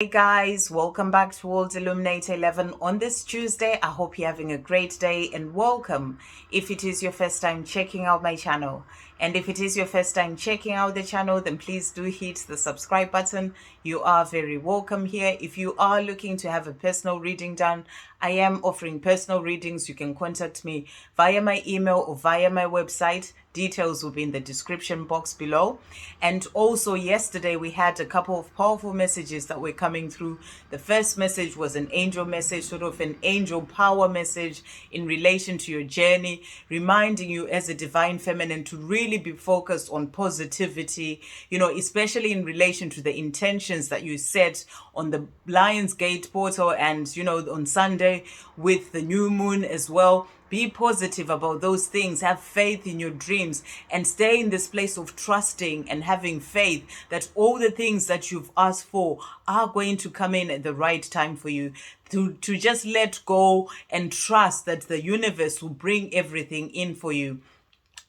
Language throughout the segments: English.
Hey guys, welcome back to World Illuminator 11 on this Tuesday. I hope you're having a great day and welcome if it is your first time checking out my channel. And if it is your first time checking out the channel, then please do hit the subscribe button. You are very welcome here. If you are looking to have a personal reading done, I am offering personal readings. You can contact me via my email or via my website. Details will be in the description box below. And also yesterday we had a couple of powerful messages that were coming through. The first message was an angel message, sort of an angel power message in relation to your journey, reminding you as a divine feminine to really be focused on positivity, especially in relation to the intentions that you set on the Lions Gate portal and, on Sunday with the new moon as well. Be positive about those things. Have faith in your dreams and stay in this place of trusting and having faith that all the things that you've asked for are going to come in at the right time for you. To just let go and trust that the universe will bring everything in for you.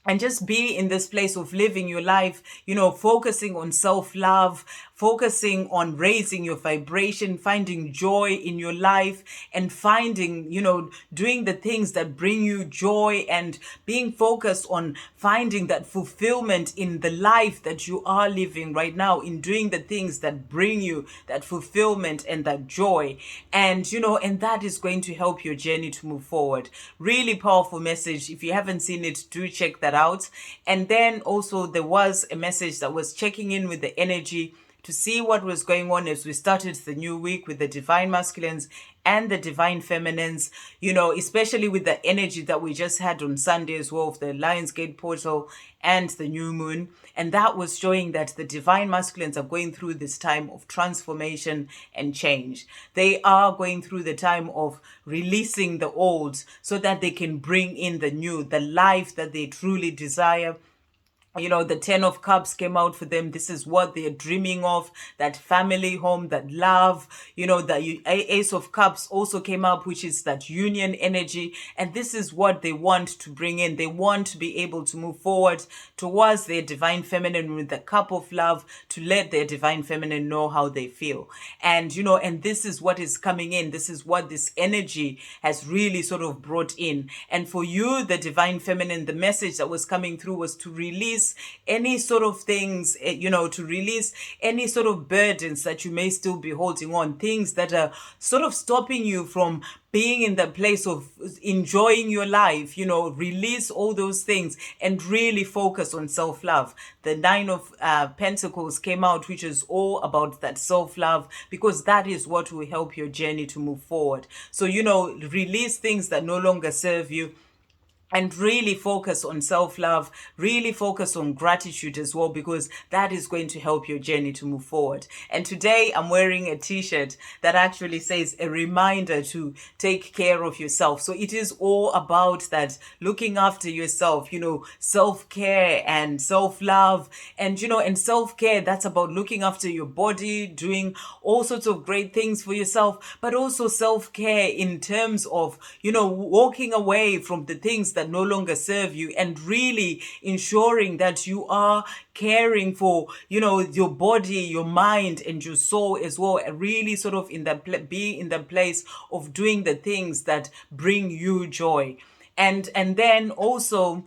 And just be in this place of living your life, focusing on self-love, focusing on raising your vibration, finding joy in your life and finding, doing the things that bring you joy and being focused on finding that fulfillment in the life that you are living right now, in doing the things that bring you that fulfillment and that joy. And, and that is going to help your journey to move forward. Really powerful message. If you haven't seen it, do check that out. And then also there was a message that was checking in with the energy to see what was going on as we started the new week with the divine masculines and the divine feminines, especially with the energy that we just had on Sunday as well of the Lionsgate portal and the new moon. And that was showing that the divine masculines are going through this time of transformation and change. They are going through the time of releasing the old so that they can bring in the new, the life that they truly desire. The 10 of Cups came out for them. This is what they're dreaming of, that family home, that love. The Ace of Cups also came up, which is that union energy. And this is what they want to bring in. They want to be able to move forward towards their divine feminine with the cup of love, to let their divine feminine know how they feel. And, and this is what is coming in. This is what this energy has really sort of brought in. And for you, the divine feminine, the message that was coming through was to release any sort of things, to release any sort of burdens that you may still be holding on, things that are sort of stopping you from being in the place of enjoying your life, release all those things and really focus on self-love. The 9 of Pentacles came out, which is all about that self-love, because that is what will help your journey to move forward. So, release things that no longer serve you, and really focus on self-love, really focus on gratitude as well, because that is going to help your journey to move forward. And today I'm wearing a t-shirt that actually says a reminder to take care of yourself. So it is all about that, looking after yourself, self-care and self-love. And, and self-care, that's about looking after your body, doing all sorts of great things for yourself, but also self-care in terms of, walking away from the things that no longer serve you and really ensuring that you are caring for, your body, your mind and your soul as well, and really sort of be in the place of doing the things that bring you joy. And then also,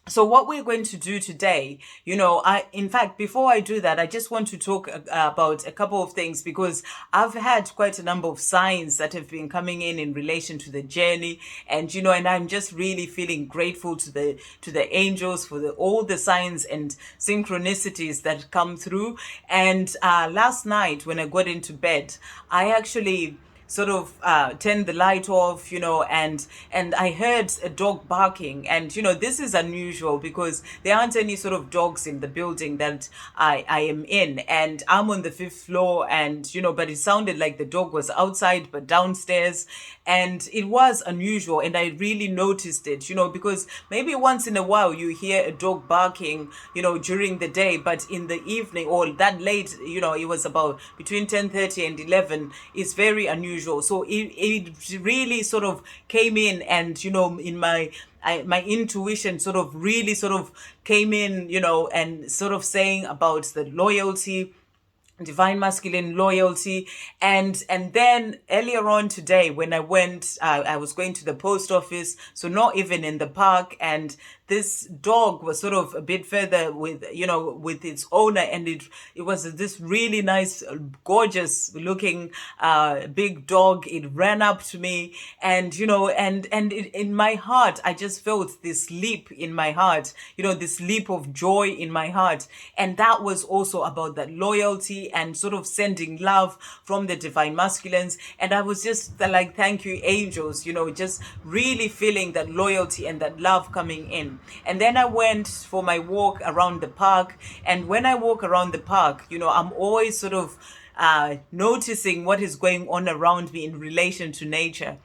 so what we're going to do today, in fact, before I do that, I just want to talk about a couple of things, because I've had quite a number of signs that have been coming in relation to the journey. And, and I'm just really feeling grateful to the angels for all the signs and synchronicities that come through. And last night when I got into bed, I actually sort of turned the light off, and I heard a dog barking. And, this is unusual because there aren't any sort of dogs in the building that I am in. And I'm on the 5th floor and, but it sounded like the dog was outside, but downstairs. And it was unusual. And I really noticed it, because maybe once in a while you hear a dog barking, during the day, but in the evening or that late, it was about between 10:30 and 11, it's very unusual. So it really sort of came in, and in my intuition sort of really sort of came in, and sort of saying about the loyalty divine masculine loyalty. And then earlier on today, when I went, I was going to the post office, so not even in the park, and this dog was sort of a bit further with, with its owner, and it was this really nice, gorgeous looking big dog. It ran up to me, and in my heart I just felt this leap in my heart, this leap of joy in my heart. And that was also about that loyalty and sort of sending love from the divine masculines. And I was just like, thank you, angels, just really feeling that loyalty and that love coming in. And then I went for my walk around the park. And when I walk around the park, I'm always sort of noticing what is going on around me in relation to nature.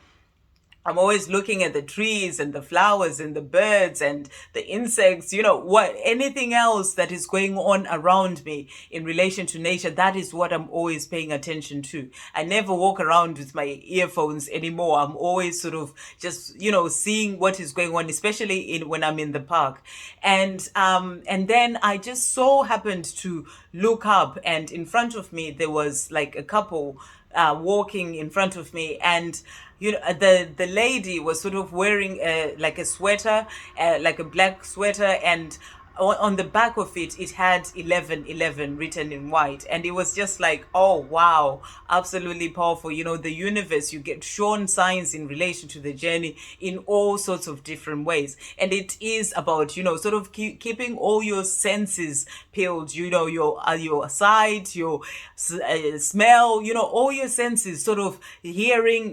I'm always looking at the trees and the flowers and the birds and the insects, anything else that is going on around me in relation to nature. That is what I'm always paying attention to. I never walk around with my earphones anymore. I'm always sort of just, seeing what is going on, especially when I'm in the park. And then I just so happened to look up, and in front of me, there was like a couple walking in front of me. And the lady was sort of wearing like a sweater, like a black sweater, and on the back of it, it had 1111 written in white. And it was just like, oh wow, absolutely powerful. The universe, you get shown signs in relation to the journey in all sorts of different ways. And it is about, sort of keeping all your senses peeled, your sight, your smell, all your senses sort of hearing.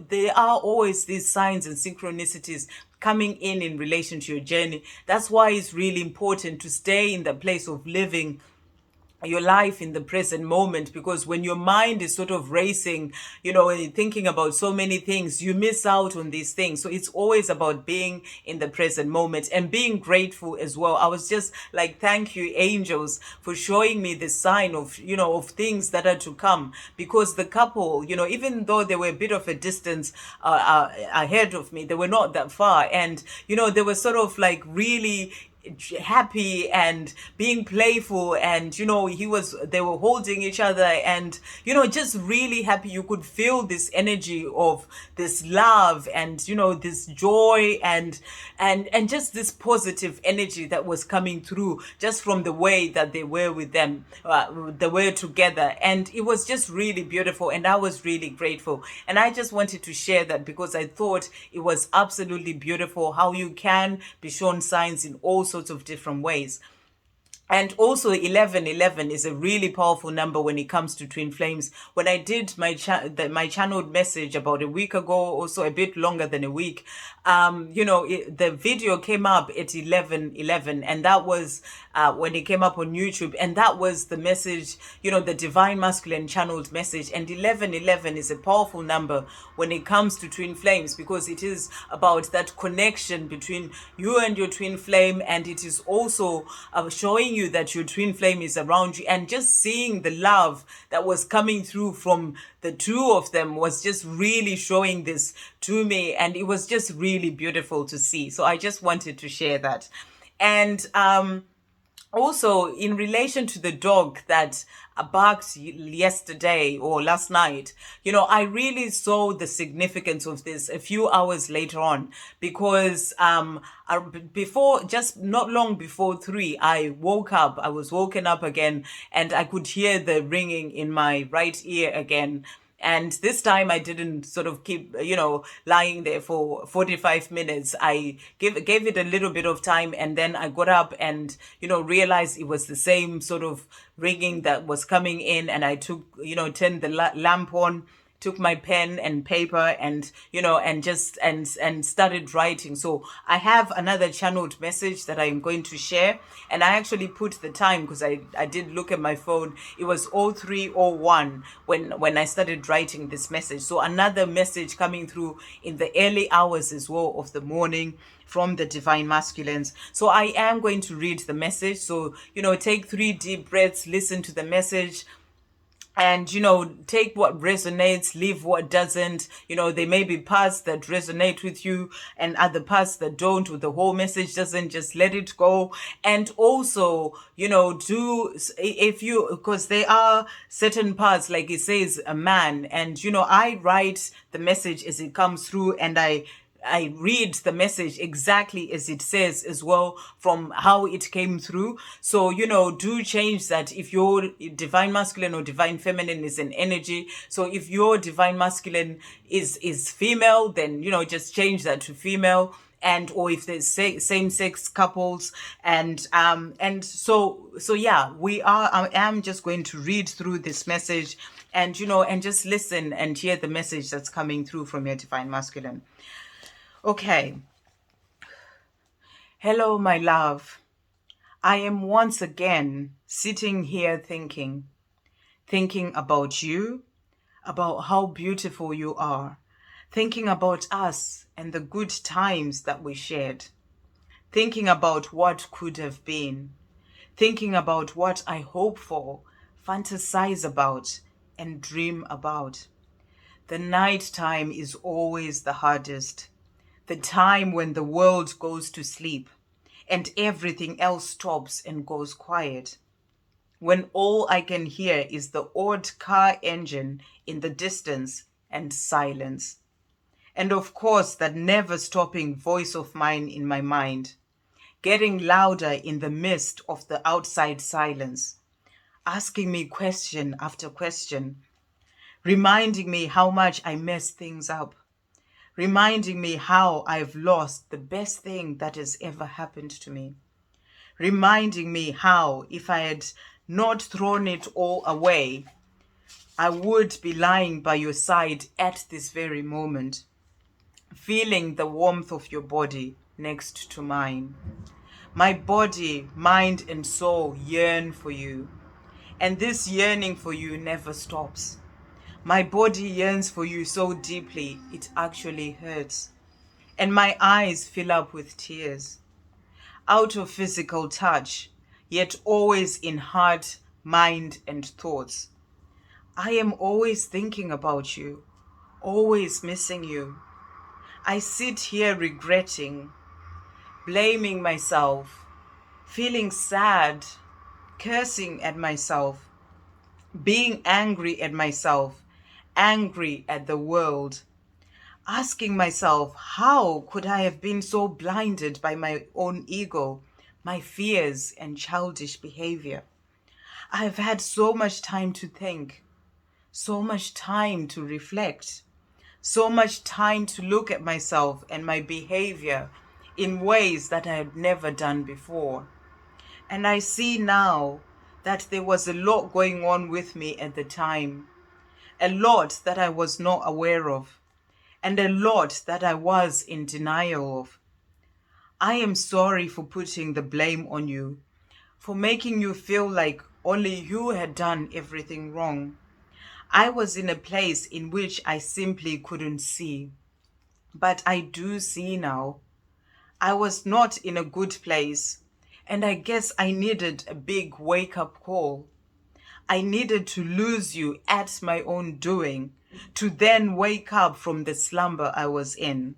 There are always these signs and synchronicities coming in relation to your journey. That's why it's really important to stay in the place of living your life in the present moment, because when your mind is sort of racing, thinking about so many things, you miss out on these things. So it's always about being in the present moment and being grateful as well. I was just like, thank you, angels, for showing me the sign of, of things that are to come. Because the couple, even though they were a bit of a distance ahead of me, they were not that far. And, they were sort of like really happy and being playful, and they were holding each other, and just really happy. You could feel this energy of this love and this joy and just this positive energy that was coming through just from the way that they were with them, they were together. And it was just really beautiful, and I was really grateful. And I just wanted to share that because I thought it was absolutely beautiful how you can be shown signs in all sorts of different ways. And also 1111 is a really powerful number when it comes to twin flames. When I did my my channeled message about a week ago, also a bit longer than a week, the video came up at 1111, and that was when it came up on YouTube, and that was the message, the divine masculine channeled message. And 1111 is a powerful number when it comes to twin flames, because it is about that connection between you and your twin flame, and it is also showing you that your twin flame is around you. And just seeing the love that was coming through from the two of them was just really showing this to me, and it was just really beautiful to see. So I just wanted to share that. And also, in relation to the dog that barked yesterday or last night, I really saw the significance of this a few hours later on, because before, just not long before 3, I was woken up again, and I could hear the ringing in my right ear again. And this time I didn't sort of keep, lying there for 45 minutes. I gave it a little bit of time, and then I got up and, realized it was the same sort of ringing that was coming in. And I took, turned the lamp on, took my pen and paper, and and started writing. So I have another channeled message that I'm going to share, and I actually put the time because I did look at my phone. It was 03:01 when I started writing this message. So another message coming through in the early hours as well of the morning from the divine masculines. So I am going to read the message. So take 3 deep breaths, listen to the message, and take what resonates, leave what doesn't. There may be parts that resonate with you and other parts that don't, with the whole message doesn't. Just let it go. And also, do, if you, because there are certain parts, like it says a man, and I write the message as it comes through, and I read the message exactly as it says as well, from how it came through. So, do change that if your divine masculine or divine feminine is an energy. So if your divine masculine is female, then, just change that to female. And or if there's same-sex couples, and so yeah, I am just going to read through this message, and and just listen and hear the message that's coming through from your divine masculine. Okay. Hello, my love. I am once again sitting here thinking about you, about how beautiful you are, thinking about us and the good times that we shared, thinking about what could have been, thinking about what I hope for, fantasize about, and dream about. The night time is always the hardest. The time when the world goes to sleep and everything else stops and goes quiet. When all I can hear is the odd car engine in the distance and silence. And of course, that never stopping voice of mine in my mind, getting louder in the midst of the outside silence, asking me question after question, reminding me how much I mess things up, reminding me how I've lost the best thing that has ever happened to me, reminding me how if I had not thrown it all away, I would be lying by your side at this very moment, feeling the warmth of your body next to mine. My body, mind, and soul yearn for you, and this yearning for you never stops. My body yearns for you so deeply, it actually hurts. And my eyes fill up with tears. Out of physical touch, yet always in heart, mind, and thoughts. I am always thinking about you, always missing you. I sit here regretting, blaming myself, feeling sad, cursing at myself, being angry at myself, angry at the world, asking myself, how could I have been so blinded by my own ego, my fears, and childish behavior? I've had so much time to think, so much time to reflect, so much time to look at myself and my behavior in ways that I had never done before. And I see now that there was a lot going on with me at the time, a lot that I was not aware of, and a lot that I was in denial of. I am sorry for putting the blame on you, for making you feel like only you had done everything wrong. I was in a place in which I simply couldn't see, but I do see now. I was not in a good place, and I guess I needed a big wake-up call. I needed to lose you at my own doing, to then wake up from the slumber I was in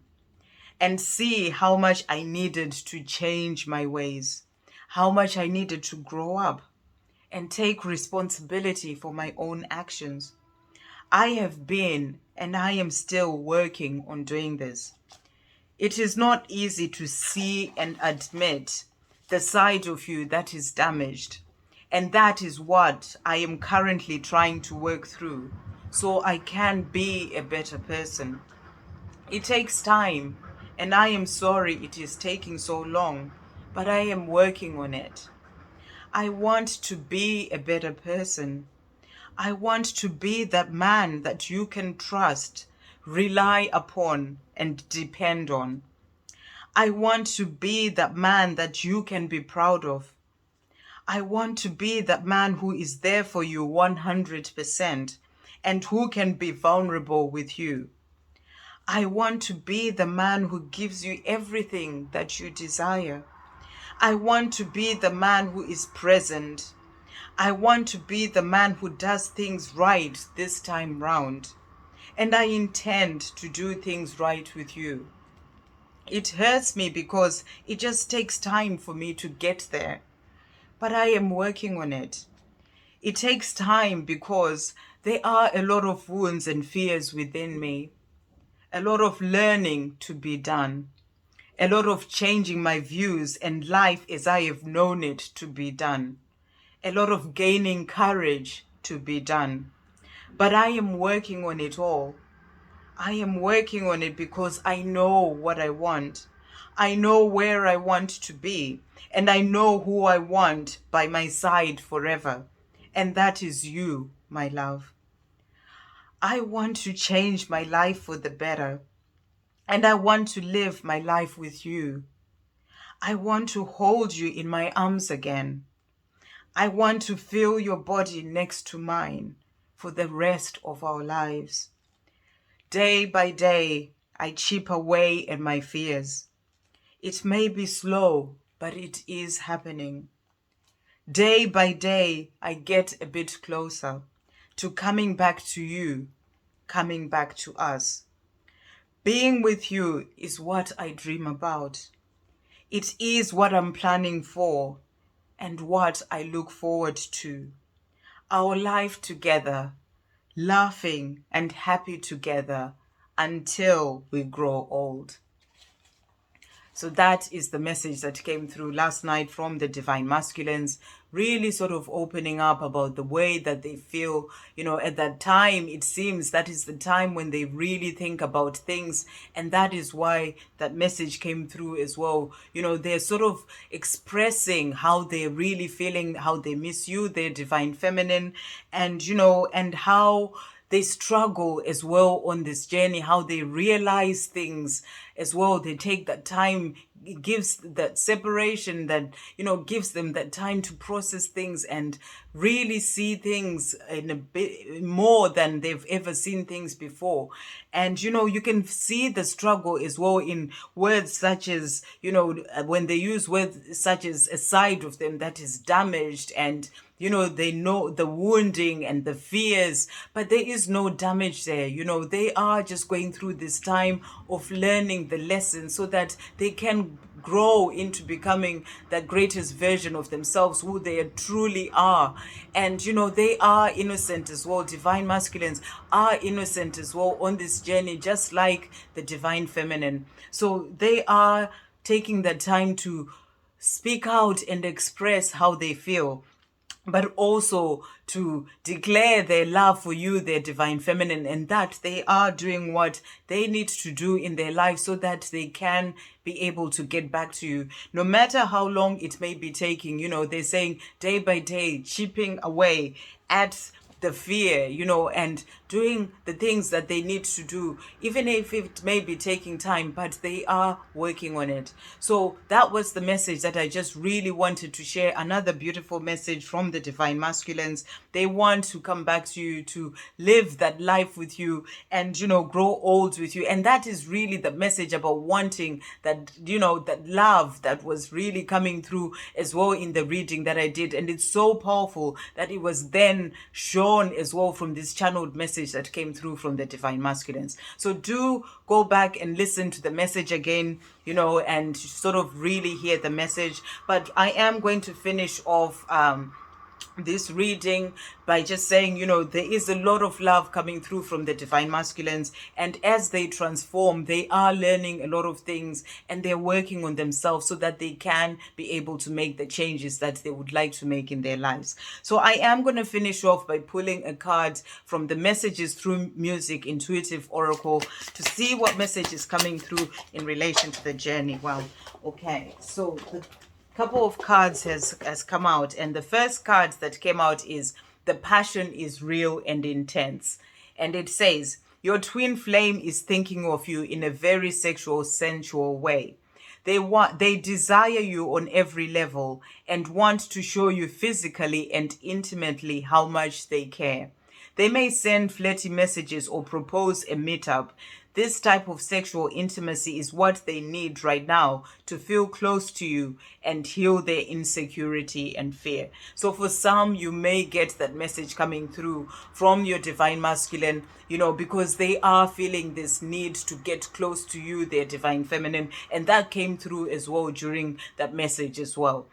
and see how much I needed to change my ways, how much I needed to grow up and take responsibility for my own actions. I have been and I am still working on doing this. It is not easy to see and admit the side of you that is damaged. And that is what I am currently trying to work through so I can be a better person. It takes time, and I am sorry it is taking so long, but I am working on it. I want to be a better person. I want to be that man that you can trust, rely upon, and depend on. I want to be that man that you can be proud of. I want to be that man who is there for you 100% and who can be vulnerable with you. I want to be the man who gives you everything that you desire. I want to be the man who is present. I want to be the man who does things right this time round. And I intend to do things right with you. It hurts me because it just takes time for me to get there. But I am working on it. It takes time because there are a lot of wounds and fears within me, a lot of learning to be done, a lot of changing my views and life as I have known it to be done, a lot of gaining courage to be done. But I am working on it all. I am working on it because I know what I want. I know where I want to be, and I know who I want by my side forever. And that is you, my love. I want to change my life for the better, and I want to live my life with you. I want to hold you in my arms again. I want to feel your body next to mine for the rest of our lives. Day by day, I chip away at my fears. It may be slow, but it is happening. Day by day, I get a bit closer to coming back to you, coming back to us. Being with you is what I dream about. It is what I'm planning for and what I look forward to. Our life together, laughing and happy together until we grow old. So that is the message that came through last night from the Divine Masculines, really sort of opening up about the way that they feel. At that time, it seems that is the time when they really think about things. And that is why that message came through as well. They're sort of expressing how they're really feeling, how they miss you, their Divine Feminine, and, and how they struggle as well on this journey, how they realize things as well. They take that time, it gives that separation that, gives them that time to process things and really see things in a bit more than they've ever seen things before. And, you can see the struggle as well in words such as, when they use words such as a side of them that is damaged, and they know the wounding and the fears, but there is no damage there. They are just going through this time of learning the lesson so that they can grow into becoming that greatest version of themselves, who they truly are. And, they are innocent as well. Divine Masculines are innocent as well on this journey, just like the Divine Feminine. So they are taking the time to speak out and express how they feel, but also to declare their love for you, their Divine Feminine, and that they are doing what they need to do in their life so that they can be able to get back to you. No matter how long it may be taking, they're saying day by day, chipping away at the fear, and doing the things that they need to do, even if it may be taking time, but they are working on it. So that was the message that I just really wanted to share. Another beautiful message from the Divine Masculines. They want to come back to you, to live that life with you, and, grow old with you. And that is really the message about wanting that, that love that was really coming through as well in the reading that I did. And it's so powerful that it was then shown as well from this channeled message that came through from the Divine Masculines. So do go back and listen to the message again, and sort of really hear the message. But I am going to finish off this reading by just saying, there is a lot of love coming through from the Divine Masculines, and as they transform, they are learning a lot of things, and they're working on themselves so that they can be able to make the changes that they would like to make in their lives. So I am going to finish off by pulling a card from the Messages Through Music Intuitive Oracle to see what message is coming through in relation to the journey. Wow. Okay, so the couple of cards has come out, and the first card that came out is the passion is real and intense, and it says your twin flame is thinking of you in a very sexual, sensual way. They desire you on every level and want to show you physically and intimately how much they care. They may send flirty messages or propose a meetup. This type of sexual intimacy is what they need right now to feel close to you and heal their insecurity and fear. So for some, you may get that message coming through from your divine masculine, because they are feeling this need to get close to you, their divine feminine. And that came through as well during that message as well.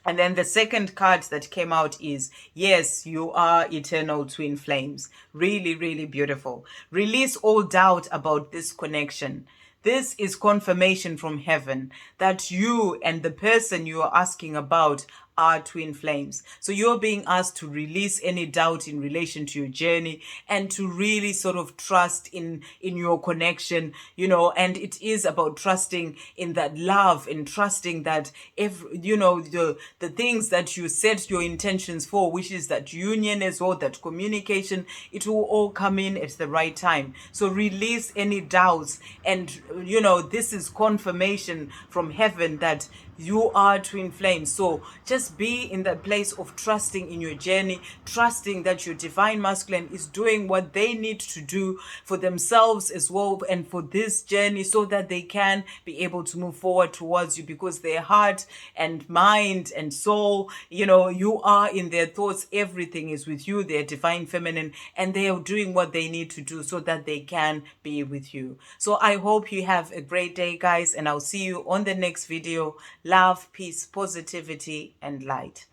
And then the second card that came out is, yes, you are eternal twin flames. Really, really beautiful. Release all doubt about this connection. This is confirmation from heaven that you and the person you are asking about are twin flames. So you're being asked to release any doubt in relation to your journey and to really sort of trust in your connection, and it is about trusting in that love and trusting that the things that you set your intentions for, which is that union as well, that communication, it will all come in at the right time. So release any doubts, and this is confirmation from heaven that you are twin flames. So just be in that place of trusting in your journey, trusting that your divine masculine is doing what they need to do for themselves as well and for this journey, so that they can be able to move forward towards you, because their heart and mind and soul, you are in their thoughts. Everything is with you, their divine feminine, and they are doing what they need to do so that they can be with you. So I hope you have a great day, guys, and I'll see you on the next video. Love, peace, positivity, and light.